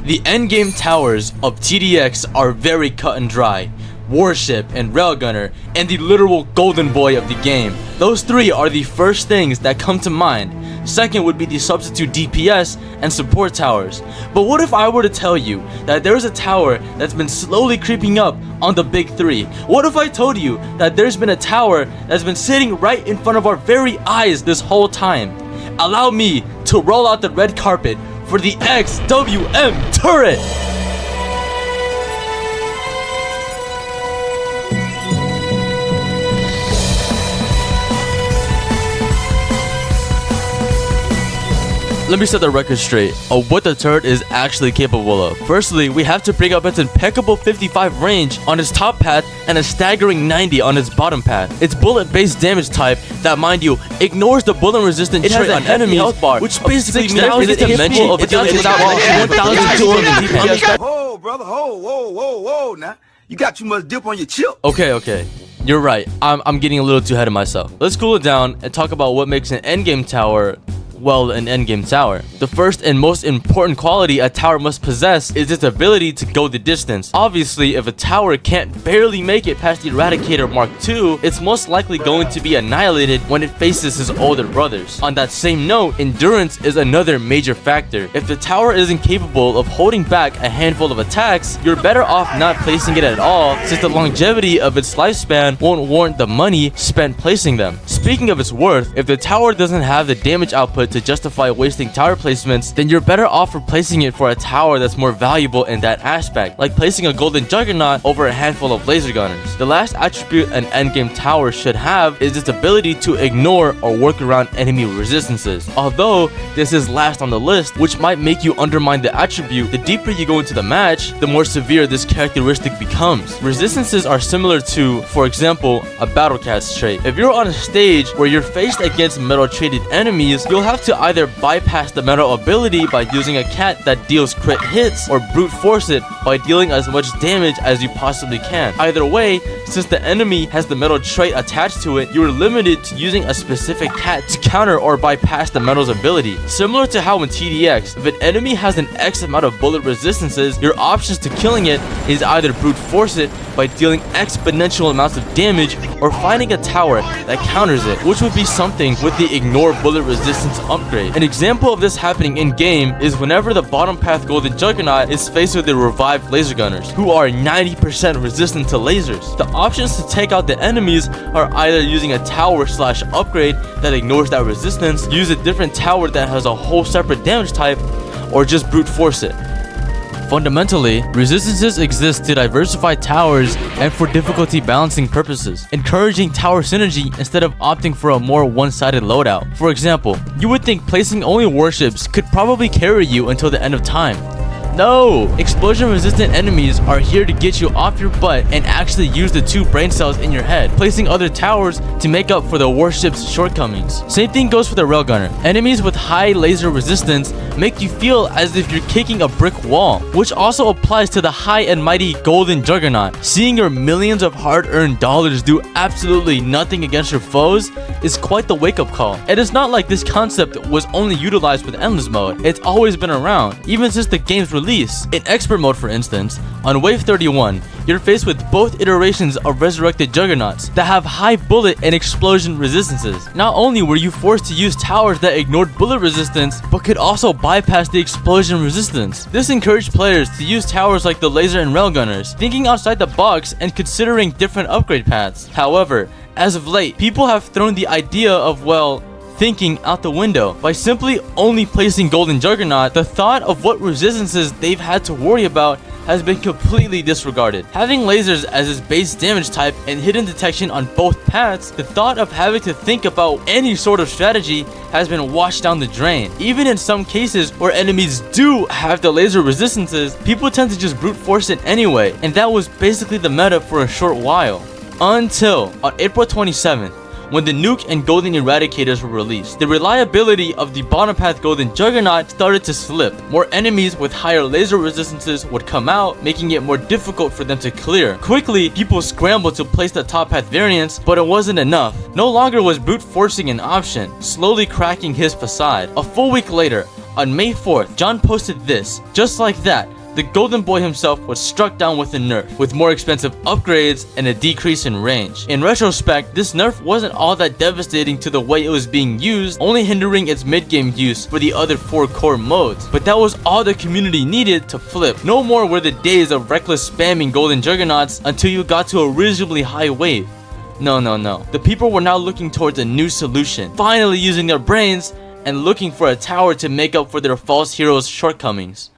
The endgame towers of TDX are very cut and dry. Warship and Railgunner, and the literal golden boy of the game. Those three are the first things that come to mind. Second would be the substitute DPS and support towers. But what if I were to tell you that there's a tower that's been slowly creeping up on the big three? What if I told you that there's been a tower that's been sitting right in front of our very eyes this whole time? Allow me to roll out the red carpet for the XWM turret! Let me set the record straight of what the turret is actually capable of. Firstly, we have to bring up its impeccable 55 range on its top path and a staggering 90 on its bottom path. Its bullet-based damage type that, mind you, ignores the bullet-resistant trait on enemies, which basically means it's a mention of dealing without 1,200 DPS. Whoa, brother, whoa, now. You got too much dip on your chip. Okay. You're right. I'm getting a little too ahead of myself. Let's cool it down and talk about what makes an endgame tower an endgame tower. The first and most important quality a tower must possess is its ability to go the distance. Obviously, if a tower can't barely make it past the Eradicator Mark II, it's most likely going to be annihilated when it faces his older brothers. On that same note, endurance is another major factor. If the tower isn't capable of holding back a handful of attacks, you're better off not placing it at all, since the longevity of its lifespan won't warrant the money spent placing them. Speaking of its worth, if the tower doesn't have the damage output to justify wasting tower placements, then you're better off replacing it for a tower that's more valuable in that aspect, like placing a golden juggernaut over a handful of laser gunners. The last attribute an endgame tower should have is its ability to ignore or work around enemy resistances. Although this is last on the list, which might make you undermine the attribute, the deeper you go into the match, the more severe this characteristic becomes. Resistances are similar to, for example, a battle cat's trait. If you're on a stage where you're faced against metal traded enemies, you'll have to either bypass the metal ability by using a cat that deals crit hits, or brute force it by dealing as much damage as you possibly can. Either way, since the enemy has the metal trait attached to it, you are limited to using a specific cat to counter or bypass the metal's ability. Similar to how in TDX, if an enemy has an X amount of bullet resistances, your options to killing it is either brute force it by dealing exponential amounts of damage, or finding a tower that counters it, which would be something with the ignore bullet resistance upgrade. An example of this happening in game is whenever the bottom path golden juggernaut is faced with the revived laser gunners, who are 90% resistant to lasers. The options to take out the enemies are either using a tower slash upgrade that ignores that resistance, use a different tower that has a whole separate damage type, or just brute force it. Fundamentally, resistances exist to diversify towers and for difficulty balancing purposes, encouraging tower synergy instead of opting for a more one-sided loadout. For example, you would think placing only warships could probably carry you until the end of time. No! Explosion-resistant enemies are here to get you off your butt and actually use the 2 brain cells in your head, placing other towers to make up for the warship's shortcomings. Same thing goes for the railgunner. Enemies with high laser resistance make you feel as if you're kicking a brick wall, which also applies to the high and mighty golden juggernaut. Seeing your millions of hard-earned dollars do absolutely nothing against your foes is quite the wake-up call. And it's not like this concept was only utilized with endless mode. It's always been around, even since the game's release. In expert mode, for instance, on wave 31, you're faced with both iterations of resurrected juggernauts that have high bullet and explosion resistances. Not only were you forced to use towers that ignored bullet resistance, but could also bypass the explosion resistance. This encouraged players to use towers like the laser and railgunners, thinking outside the box and considering different upgrade paths. However, as of late, people have thrown the idea of, thinking out the window. By simply only placing golden juggernaut, the thought of what resistances they've had to worry about has been completely disregarded. Having lasers as its base damage type and hidden detection on both paths, the thought of having to think about any sort of strategy has been washed down the drain. Even in some cases where enemies do have the laser resistances, people tend to just brute force it anyway, and that was basically the meta for a short while. Until on April 27th, when the Nuke and Golden Eradicators were released, the reliability of the bottom path Golden Juggernaut started to slip. More enemies with higher laser resistances would come out, making it more difficult for them to clear. Quickly, people scrambled to place the top path variants, but it wasn't enough. No longer was brute forcing an option, slowly cracking his facade. A full week later, on May 4th, John posted this. Just like that, the Golden Boy himself was struck down with a nerf, with more expensive upgrades and a decrease in range. In retrospect, this nerf wasn't all that devastating to the way it was being used, only hindering its mid-game use for the other 4 core modes, but that was all the community needed to flip. No more were the days of reckless spamming Golden Juggernauts until you got to a reasonably high wave. No. The people were now looking towards a new solution, finally using their brains and looking for a tower to make up for their false heroes' shortcomings.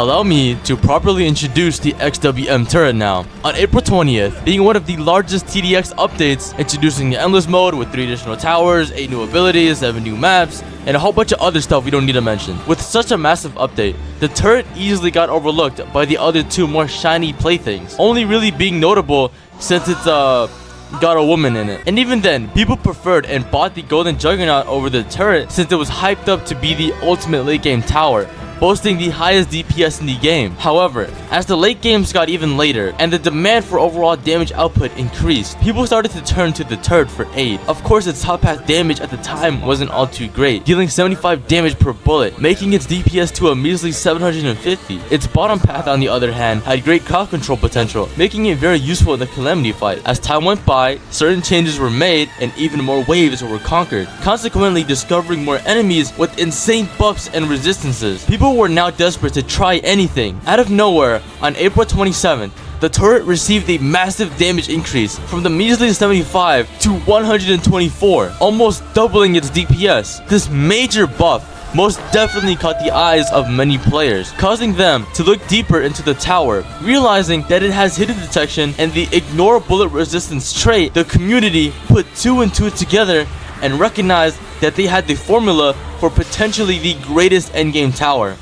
Allow me to properly introduce the XWM turret now. On April 20th, being one of the largest TDX updates, introducing the Endless mode with 3 additional towers, 8 new abilities, 7 new maps, and a whole bunch of other stuff we don't need to mention. With such a massive update, the turret easily got overlooked by the other 2 more shiny playthings, only really being notable since it's got a woman in it. And even then, people preferred and bought the Golden Juggernaut over the turret since it was hyped up to be the ultimate late game tower, boasting the highest DPS in the game. However, as the late games got even later and the demand for overall damage output increased, people started to turn to the turret for aid. Of course, its top path damage at the time wasn't all too great, dealing 75 damage per bullet, making its DPS to a measly 750. Its bottom path, on the other hand, had great crowd control potential, making it very useful in the Calamity fight. As time went by, certain changes were made and even more waves were conquered, consequently discovering more enemies with insane buffs and resistances. People were now desperate to try anything. Out of nowhere, on April 27th, the turret received a massive damage increase from the measly 75 to 124, almost doubling its DPS. This major buff most definitely caught the eyes of many players, causing them to look deeper into the tower. Realizing that it has hidden detection and the ignore bullet resistance trait, the community put 2 and 2 together and recognized that they had the formula for potentially the greatest endgame tower.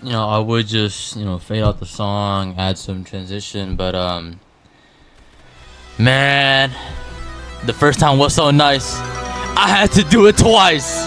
You know, I would just, fade out the song, add some transition, but, man, the first time was so nice. I had to do it twice.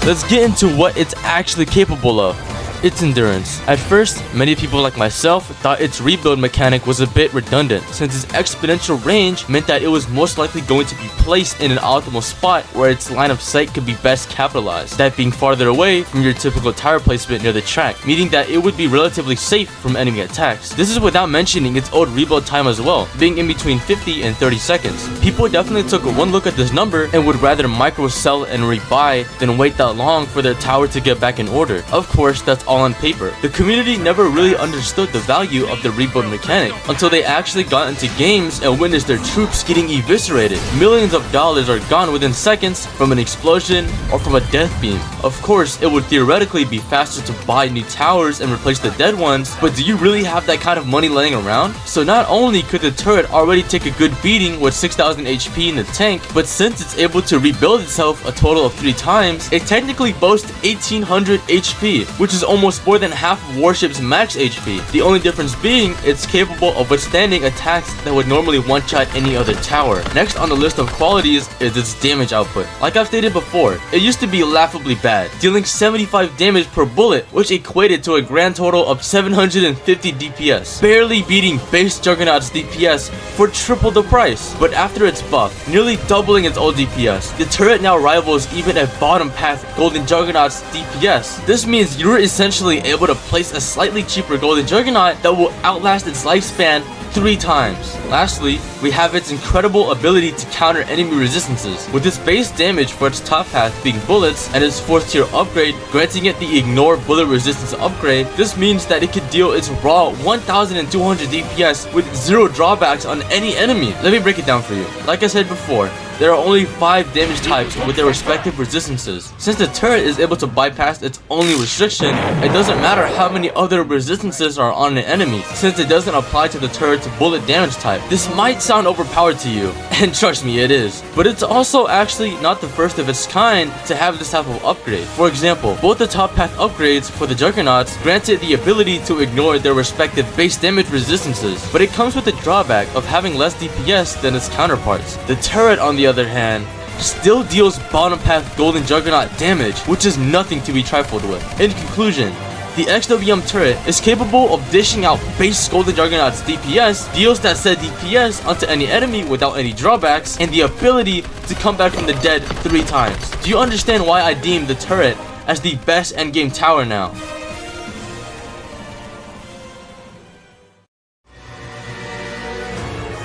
Let's get into what it's actually capable of. Its endurance. At first, many people like myself thought its rebuild mechanic was a bit redundant, since its exponential range meant that it was most likely going to be placed in an optimal spot where its line of sight could be best capitalized, that being farther away from your typical tower placement near the track, meaning that it would be relatively safe from enemy attacks. This is without mentioning its old rebuild time as well, being in between 50 and 30 seconds. People definitely took one look at this number and would rather micro sell and rebuy than wait that long for their tower to get back in order. Of course, that's all on paper. The community never really understood the value of the rebuild mechanic until they actually got into games and witnessed their troops getting eviscerated. Millions of dollars are gone within seconds from an explosion or from a death beam. Of course, it would theoretically be faster to buy new towers and replace the dead ones, but do you really have that kind of money laying around? So not only could the turret already take a good beating with 6,000 HP in the tank, but since it's able to rebuild itself a total of 3 times, it technically boasts 1800 HP, which is almost more than half of Warship's max HP. The only difference being it's capable of withstanding attacks that would normally one-shot any other tower. Next on the list of qualities is its damage output. Like I've stated before, it used to be laughably bad, dealing 75 damage per bullet, which equated to a grand total of 750 DPS, barely beating base Juggernaut's DPS for triple the price. But after its buff, nearly doubling its old DPS, the turret now rivals even a bottom path Golden Juggernaut's DPS. This means you're essentially able to place a slightly cheaper Golden Juggernaut that will outlast its lifespan 3 times. Lastly, we have its incredible ability to counter enemy resistances, with its base damage for its top path being bullets and its 4th tier upgrade granting it the ignore bullet resistance upgrade. This means that it could deal its raw 1200 DPS with 0 drawbacks on any enemy. Let me break it down for you. Like I said before, there are only 5 damage types with their respective resistances. Since the turret is able to bypass its only restriction, it doesn't matter how many other resistances are on an enemy, since it doesn't apply to the turret's bullet damage type. This might sound overpowered to you, and trust me, it is. But it's also actually not the first of its kind to have this type of upgrade. For example, both the top path upgrades for the Juggernauts granted the ability to ignore their respective base damage resistances, but it comes with the drawback of having less DPS than its counterparts. The turret, on the other hand, still deals bottom path golden juggernaut damage, which is nothing to be trifled with. In conclusion, the XWM turret is capable of dishing out base golden juggernaut's DPS, deals that said DPS onto any enemy without any drawbacks, and the ability to come back from the dead 3 times. Do you understand why I deem the turret as the best endgame tower now?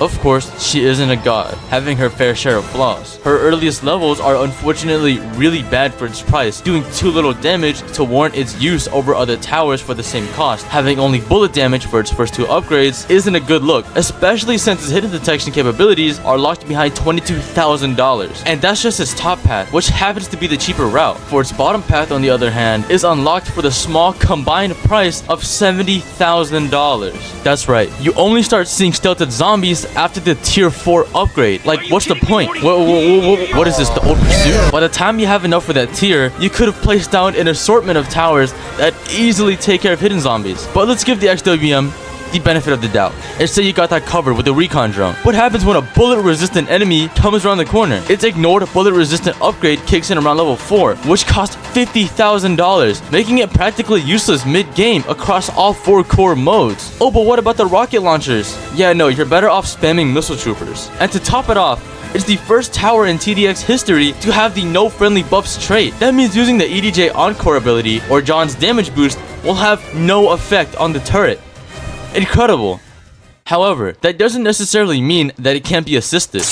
Of course, she isn't a god, having her fair share of flaws. Her earliest levels are unfortunately really bad for its price, doing too little damage to warrant its use over other towers for the same cost. Having only bullet damage for its first 2 upgrades isn't a good look, especially since its hidden detection capabilities are locked behind $22,000. And that's just its top path, which happens to be the cheaper route. For its bottom path, on the other hand, is unlocked for the small combined price of $70,000. That's right, you only start seeing stealthed zombies after the tier 4 upgrade. Like, what's the point? What is this, the old pursuit? By the time you have enough for that tier, you could have placed down an assortment of towers that easily take care of hidden zombies. But let's give the XWM the benefit of the doubt and say you got that covered with a recon drone. What happens when a bullet resistant enemy comes around the corner? Its ignored bullet resistant upgrade kicks in around level 4, which costs $50,000, making it practically useless mid-game across all 4 core modes. Oh, but what about the rocket launchers? Yeah, no, you're better off spamming missile troopers. And to top it off, it's the first tower in TDX history to have the no friendly buffs trait. That means using the EDJ Encore ability or John's damage boost will have no effect on the turret. Incredible. However, that doesn't necessarily mean that it can't be assisted.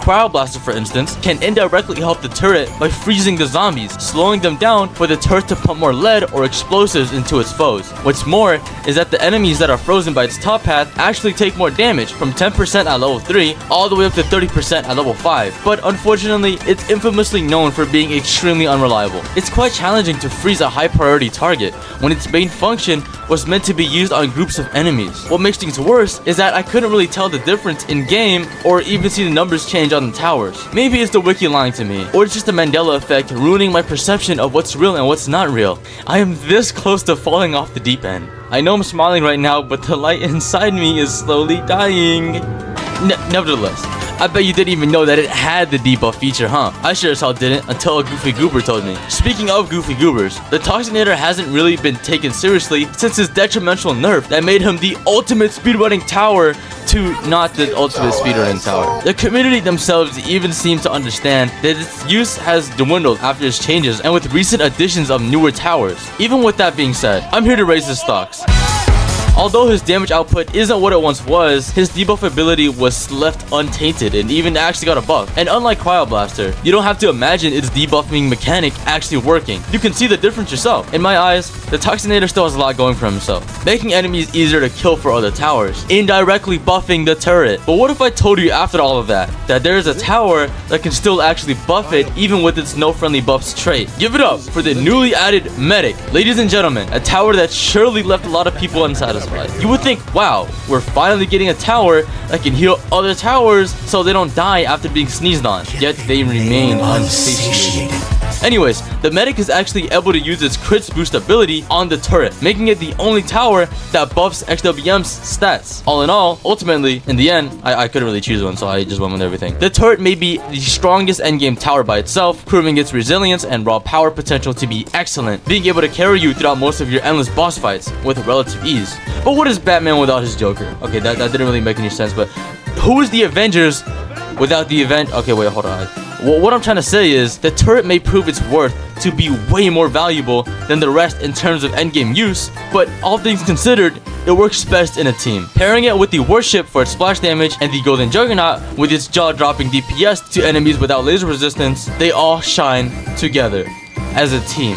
Filibuster, for instance, can indirectly help the turret by freezing the zombies, slowing them down for the turret to pump more lead or explosives into its foes. What's more is that the enemies that are frozen by its top path actually take more damage, from 10% at level 3 all the way up to 30% at level 5. But unfortunately, it's infamously known for being extremely unreliable. It's quite challenging to freeze a high priority target when its main function was meant to be used on groups of enemies. What makes things worse is that I couldn't really tell the difference in game or even see the numbers change on the towers. Maybe it's the wiki lying to me, or it's just the Mandela effect ruining my perception of what's real and what's not real. I am this close to falling off the deep end. I know I'm smiling right now, but the light inside me is slowly dying. Nevertheless, I bet you didn't even know that it had the debuff feature, huh? I sure as hell didn't until a goofy goober told me. Speaking of goofy goobers, the Toxinator hasn't really been taken seriously since his detrimental nerf that made him the ultimate speedrunning tower to not the ultimate speedrunning tower. The community themselves even seem to understand that its use has dwindled after its changes and with recent additions of newer towers. Even with that being said, I'm here to raise his stocks. Although his damage output isn't what it once was, his debuff ability was left untainted and even actually got a buff. And unlike Filibuster, you don't have to imagine its debuffing mechanic actually working. You can see the difference yourself. In my eyes, the Toxinator still has a lot going for himself, making enemies easier to kill for other towers, indirectly buffing the turret. But what if I told you after all of that there is a tower that can still actually buff it even with its no friendly buffs trait? Give it up for the newly added Medic. Ladies and gentlemen, a tower that surely left a lot of people unsatisfied. You would think, wow, we're finally getting a tower that can heal other towers so they don't die after being sneezed on, yet they remain unsatiated. Anyways, the Medic is actually able to use its crits boost ability on the turret, making it the only tower that buffs XWM's stats. All in all, ultimately, in the end, I couldn't really choose one, so I just went with everything. The turret may be the strongest endgame tower by itself, proving its resilience and raw power potential to be excellent, being able to carry you throughout most of your endless boss fights with relative ease. But what is Batman without his Joker? Okay, that didn't really make any sense, but who is the Avengers without the event? Okay, wait, hold on. Well, what I'm trying to say is the turret may prove its worth to be way more valuable than the rest in terms of endgame use, but all things considered, it works best in a team. Pairing it with the warship for its splash damage and the golden juggernaut with its jaw-dropping DPS to enemies without laser resistance, they all shine together as a team.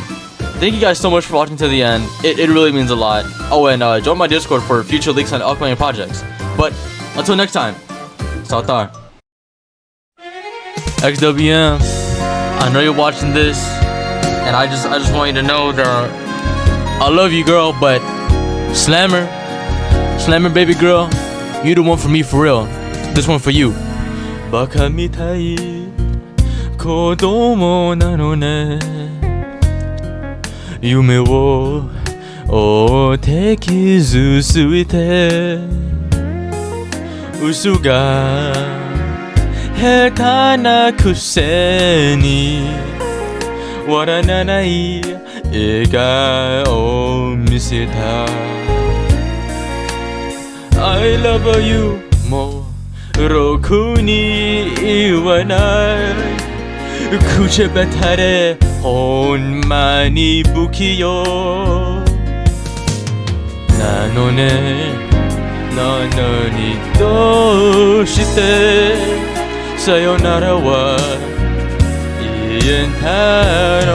Thank you guys so much for watching to the end. It really means a lot. Oh, and join my Discord for future leaks on upcoming projects. But until next time, Saltar. XWM, I know you're watching this, and I just want you to know that I love you, girl, but Slammer, baby girl, you the one for me for real. This one for you. バカみたい子供なのね。夢を追って傷ついて嘘が下手なくせに笑わない笑顔を見せた I love you もうろくに言わない口下手でほんまに不器用なのねなのにどうしてさよならは言えたの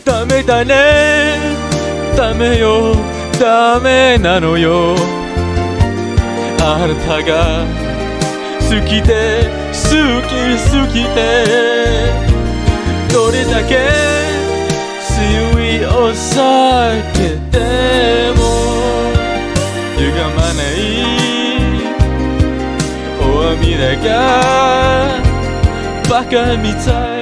ダメだねダメよダメなのよあなたが好きで好きでどれだけ強いお酒でも歪まないお涙がバカみたい